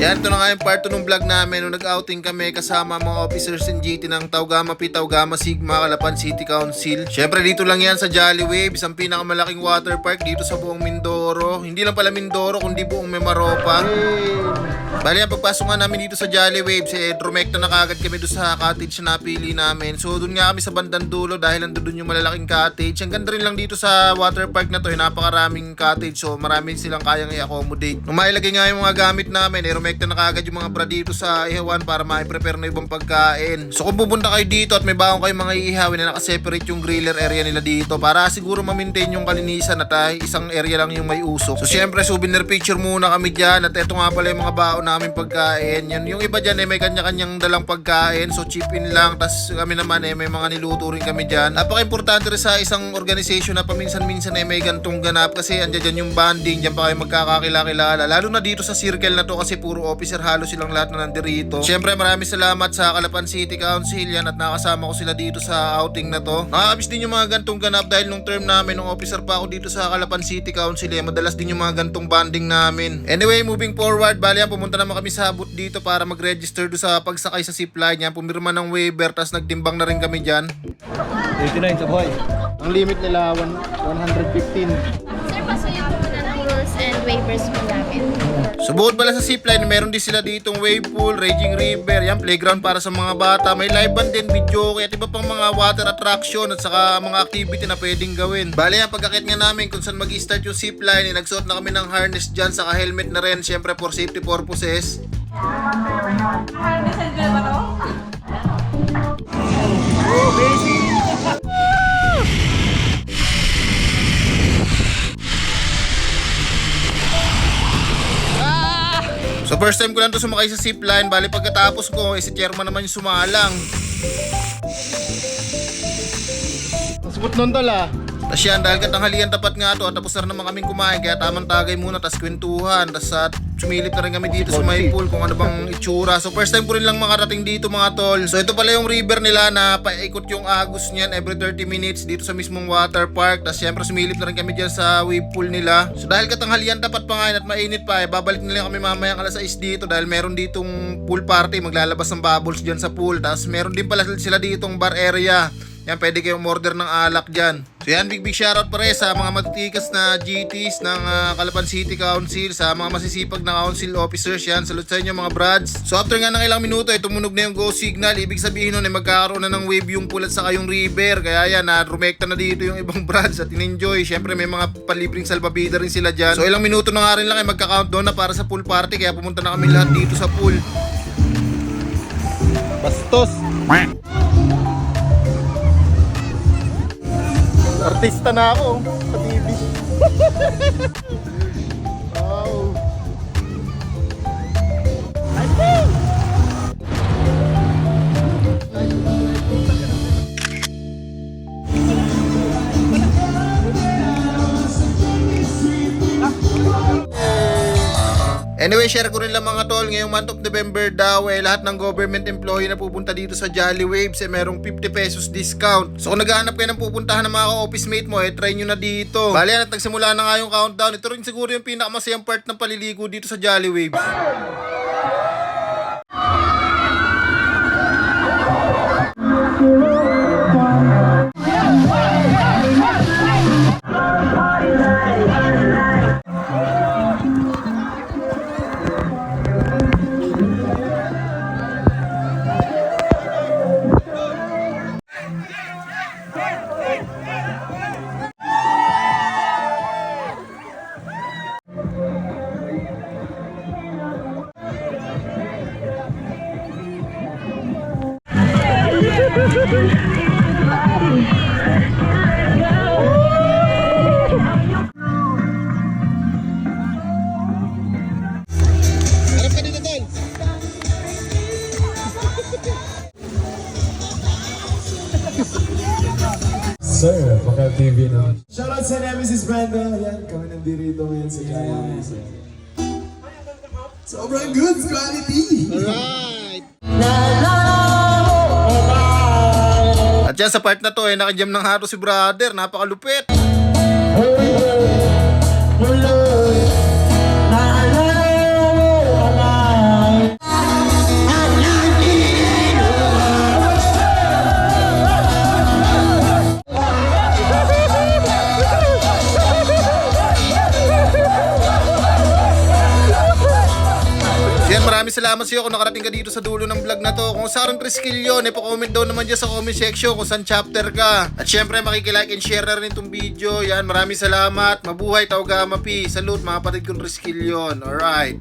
Yan, ito na nga yung part 2 ng vlog namin nung nag-outing kami kasama mga officers in GT ng Taugama Pi, Taugama Sigma, Calapan City Council. Syempre dito lang yan sa Jolly Waves, ang pinakamalaking water park dito sa buong Mindoro. Hindi lang pala Mindoro kundi buong Mimaropa. Bali ang pagpasok nga namin dito sa Jolly Waves, drumekta na kagad kami doon sa cottage na napili namin. So doon nga kami sa bandang dulo dahil nandun yung malalaking cottage. Ang ganda rin lang dito sa water park na to, napakaraming cottage, so marami silang kayang i-accommodate. Nung mailagay nga yung mga gamit namin, rumekta na kagad yung mga bra dito sa ihawan para ma-prepare na ibang pagkain. So kung pupunta kayo dito at may baong kayo mga iihawin na nakaseparate yung griller area nila dito para siguro ma-maintain yung kalinisan at isang area lang yung may usok. So syempre souvenir picture muna kami dyan at eto nga pala yung mga baon namin pagkain. Yan, yung iba dyan may kanya-kanyang dalang pagkain, so chip in lang. Tas kami naman may mga niluto rin kami dyan. Napaka-importante rin sa isang organization na paminsan-minsan may gantong ganap kasi andyan dyan yung banding, dyan pa kayo magkakakilala. Lalo na dito sa circle na to kasi puro officer halos silang lahat na nandirito. Siyempre maraming salamat sa Calapan City Council yan at nakasama ko sila dito sa outing na to. Nakakamiss din yung mga gantong ganap dahil nung term namin, nung officer pa ako dito sa Calapan City Council, madalas din yung mga gantong banding namin. Anyway, moving forward, bali yan, pumunta naman kami sa booth dito para mag-register do sa pagsakay sa zipline yan. Pumirma ng waiver, tas nagtimbang na rin kami dyan. 89 sa buhay. Ang limit nila 115. Sir, pasuyin po muna ng rules and waivers po namin. So bukod pala sa zipline, meron din sila ditong wave pool, raging river, yan, playground para sa mga bata, may live band din, video at iba pang mga water attraction at saka mga activity na pwedeng gawin. Bale yan, pagkakit nga namin kung saan mag-start yung zipline, nagsuot na kami ng harness dyan, saka helmet na rin, syempre for safety purposes. Harness and ba to? So first time ko lang to sumakay sa zipline, bali pagkatapos ko, si chairman naman yung sumalang. Masbut nun tol ah. Tapos yan, dahil katanghalian tapat nga to at tapos na naman kaming kumain, kaya tamang tagay muna, tapos kwentuhan, tapos sumilip na rin kami dito sa may pool kung ano bang itsura. So first time ko rin lang makarating dito mga tol. So ito pala yung river nila na paikot yung agos niyan every 30 minutes dito sa mismong water park. Tapos syempre sumilip na rin kami dyan sa wave pool nila. So dahil katanghalian tapat pa nga at mainit pa, babalik na lang kami mamayang alas 6 dito dahil meron ditong pool party, maglalabas ng bubbles dyan sa pool. Tapos meron din pala sila ditong bar area. Yan, pwede kayong order ng alak dyan. So yan, big shoutout pare sa mga matitikas na GTs ng Calapan City Council, sa mga masisipag na council officers. Yan, salute sa inyo mga brads. So after nga ng ilang minuto, tumunog na yung go signal. Ibig sabihin nun, magkakaroon na ng wave yung pool at saka yung river. Kaya yan, rumekta na dito yung ibang brads at in-enjoy. Siyempre may mga palibreng salbabida rin sila dyan. So ilang minuto na nga rin lang magka-countdown na para sa pool party. Kaya pumunta na kami lahat dito sa pool. Bastos. Artista na ako sa TV. Wow. Anyway, share ko rin lang mga tol, ngayong month of November daw, lahat ng government employee na pupunta dito sa Jolly Waves, merong 50 pesos discount. So kung naghahanap kayo ng pupuntahan ng mga ka-office mate mo, try nyo na dito. Bali yan, at nagsimula na nga yung countdown. Ito rin siguro yung pinakamasayang part ng paliligo dito sa Jolly Waves. Sir, Bakal TV na. Shoutout sa Nemesis Brando. Yan, kami nandito ngayon sa Jolly. Sobrang good quality! Alright! At yan sa part na to, nakajam ng haro si brother, napakalupit! salamat sa iyo kung nakarating ka dito sa dulo ng vlog na to. Kung saan Triskill yun, ipa-comment daw naman dyan sa comment section kung saan chapter ka. At syempre makikilike and share na rin itong video. Yan, maraming salamat. Mabuhay Taugama P. Salute mga kapatid kong Triskill yun. Alright.